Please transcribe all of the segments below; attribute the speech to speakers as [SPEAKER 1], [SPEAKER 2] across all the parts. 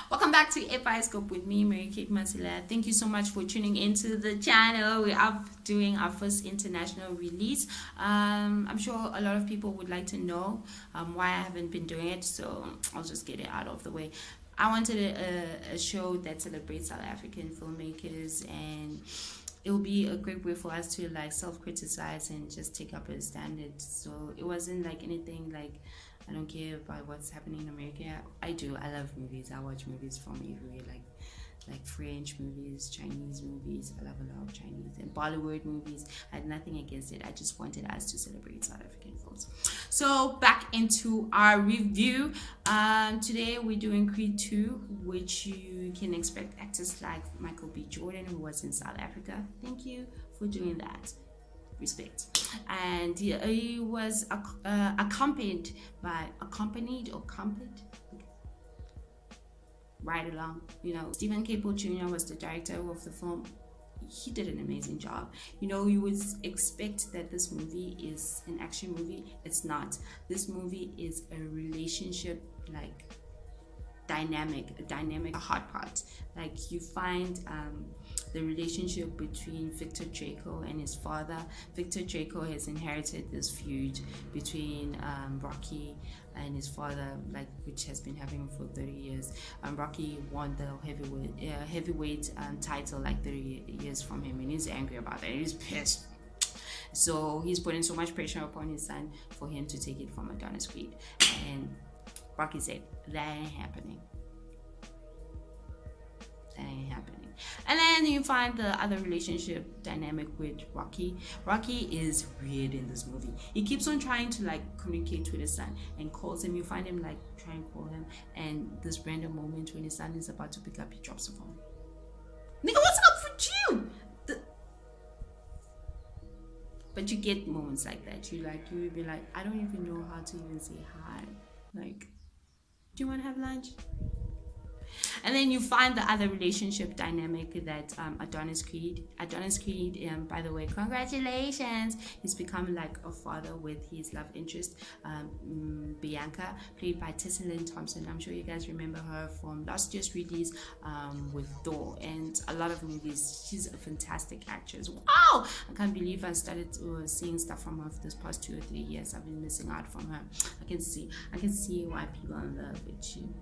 [SPEAKER 1] Welcome back to Scope with me, Marycate Masilela. Thank you so much for tuning into the channel. We're up doing our first international release. I'm sure a lot of people would like to know why I haven't been doing it, so I'll just get it out of the way. I wanted a show that celebrates South African filmmakers, and it will be a great way for us to like self-criticize and just take up a standard. So it wasn't like anything like I don't care about what's happening in America. I do. I love movies. I watch movies from everywhere, like French movies, Chinese movies. I love a lot of Chinese and Bollywood movies. I had nothing against it. I just wanted us to celebrate South African films. So back into our review. Today we're doing Creed 2, which you can expect actors like Michael B. Jordan, who was in South Africa. Thank you for doing that. Respect. And he was accompanied right along, Stephen Caple Jr. was the director of the film. He did an amazing job. You would expect that this movie is an action movie. It's not. This movie is a relationship, like a hot pot. Like you find the relationship between Victor Draco and his father. Victor Draco has inherited this feud between Rocky and his father, which has been happening for 30 years. Rocky won the heavyweight title 30 years from him, and he's angry about that. He's pissed. So he's putting so much pressure upon his son for him to take it from Adonis Creed. And Rocky said, that ain't happening. That ain't happening. And then you find the other relationship dynamic with Rocky. Rocky is weird in this movie. He keeps on trying to communicate with his son and calls him. You find him trying to call him, and this random moment when his son is about to pick up, he drops the phone. Nigga, what's up with you? But you get moments like that. You will be like, I don't even know how to even say hi. Do you want to have lunch? And then you find the other relationship dynamic that Adonis Creed, by the way, congratulations, he's become a father with his love interest, Bianca, played by Tessa Lynn Thompson. I'm sure you guys remember her from last year's release with Thor and a lot of movies. She's a fantastic actress. Wow, I can't believe I started seeing stuff from her for this past 2 or 3 years. I've been missing out from her. I can see why people are in love with you.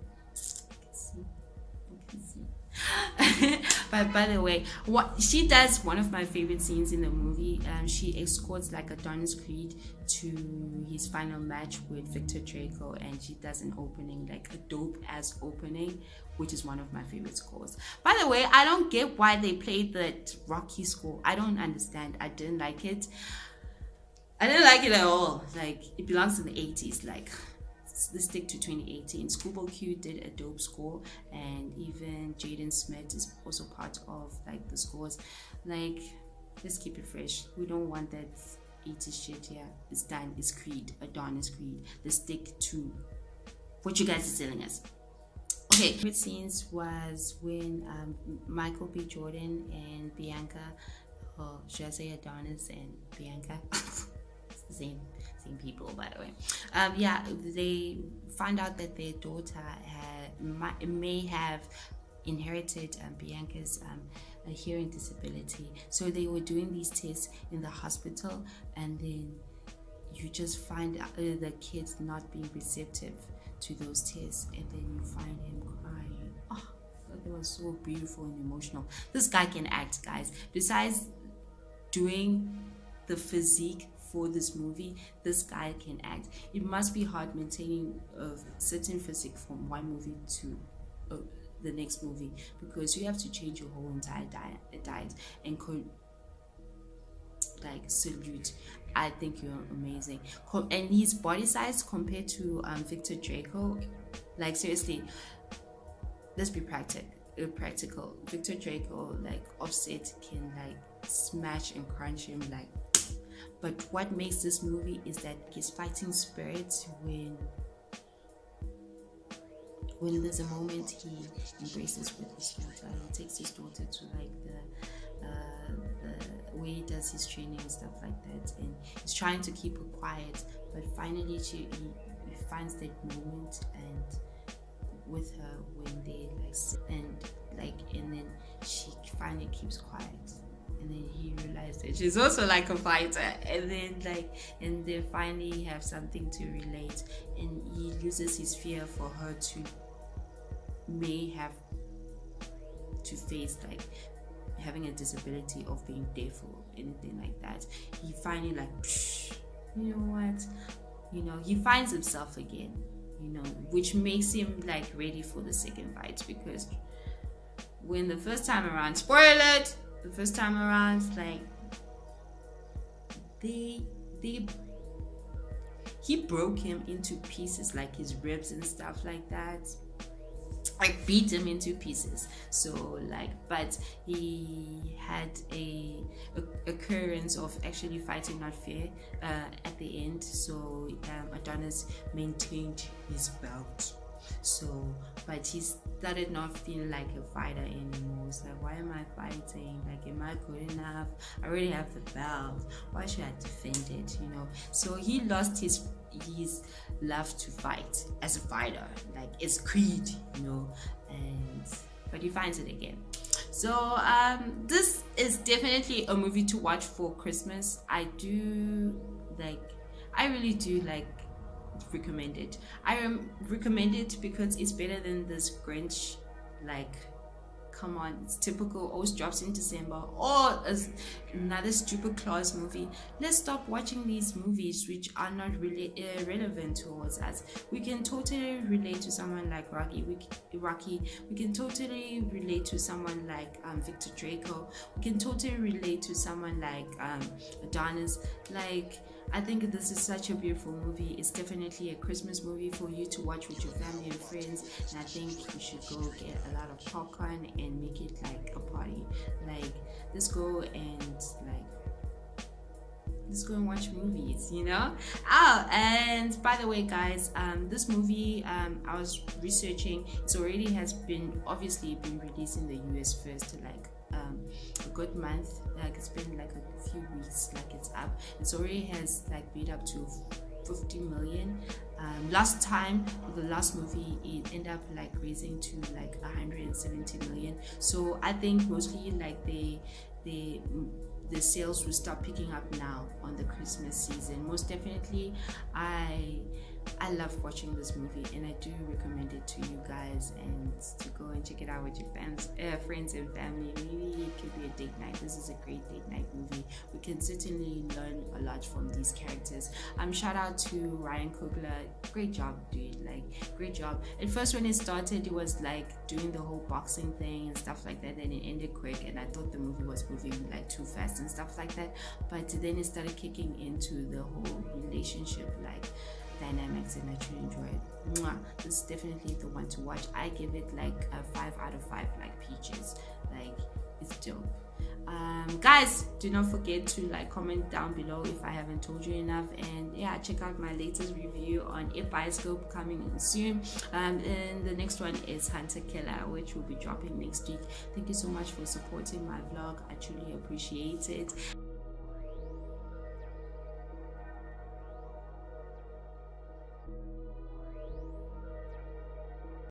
[SPEAKER 1] But by the way, what she does, one of my favorite scenes in the movie, she escorts Adonis Creed to his final match with Victor Draco, and she does an opening, a dope ass opening, which is one of my favorite scores. By the way, I don't get why they played that Rocky score. I don't understand. I didn't like it at all. It belongs in the 80s. Let's stick to 2018. Schoolboy Q did a dope score, and even Jaden Smith is also part of the scores. Let's keep it fresh. We don't want that 80s shit here. It's done. It's Creed, Adonis Creed. Let's stick to what you guys are telling us. Okay, favorite scenes was when Michael B. Jordan and Bianca, or should I say Adonis and Bianca? Same people, by the way. They found out that their daughter may have inherited Bianca's a hearing disability. So they were doing these tests in the hospital, and then you just find the kids not being receptive to those tests, and then you find him crying. Oh, that was so beautiful and emotional. This guy can act, guys. Besides doing the physique for this movie, this guy can act. It must be hard maintaining a certain physique from one movie to the next movie, because you have to change your whole entire diet and salute. I think you're amazing. And his body size compared to Victor Draco, seriously, let's be practical. Victor Draco, Offset can smash and crunch him But what makes this movie is that his fighting spirit, when there's a moment he embraces with his daughter, he takes his daughter to the way he does his training and stuff like that, and he's trying to keep her quiet, but finally he finds that moment and with her when they legs, and then she finally keeps quiet, and then he realized that she's also like a fighter, and then finally have something to relate, and he loses his fear for her to may have to face like having a disability of being deaf or anything like that. He finally you know what, he finds himself again, which makes him like ready for the second fight, because when the first time around, like he broke him into pieces, like his ribs and stuff like that, like beat him into pieces. So but he had a occurrence of actually fighting not fair at the end. So Adonis maintained his belt. So, but he started not feeling like a fighter anymore. It's like, why am I fighting? Like, am I good enough? I already have the belt. Why should I defend it? So he lost his love to fight as a fighter, like it's creed, but he finds it again. So this is definitely a movie to watch for Christmas. I really do recommend it. I recommend it because it's better than this Grinch. Come on, it's typical, always drops in December, or another stupid Claus movie. Let's stop watching these movies which are not really relevant towards us. We can totally relate to someone like Rocky. We can totally relate to someone like Victor Draco. We can totally relate to someone like Adonis. I think this is such a beautiful movie. It's definitely a Christmas movie for you to watch with your family and friends. And I think you should go get a lot of popcorn and make it like a party. Let's go and watch movies, Oh, and by the way, guys, this movie, I was researching, it already has been released in the US first, a good month. It's been a few weeks, it's up. It already has made up to 50 million. Last time, the last movie, it ended up raising to 170 million. So I think mostly the sales will start picking up now on the Christmas season. Most definitely, I love watching this movie, and I do recommend it to you guys, and to go and check it out with your friends and family. Maybe it could be a date night. This is a great date night movie. We can certainly learn a lot from these characters. Shout out to Ryan Coogler. Great job, dude. Great job. At first, when it started, it was doing the whole boxing thing and stuff like that, and it ended quick, and I thought the movie was moving too fast and stuff like that. But then it started kicking into the whole relationship dynamics, and I truly enjoy it. Mwah. This is definitely the one to watch. I give it a 5 out of 5 peaches. It's dope. Guys, do not forget to comment down below if I haven't told you enough, and yeah, check out my latest review on Bioscope coming in soon. And the next one is Hunter Killer, which will be dropping next week. Thank you so much for supporting my vlog. I truly appreciate it.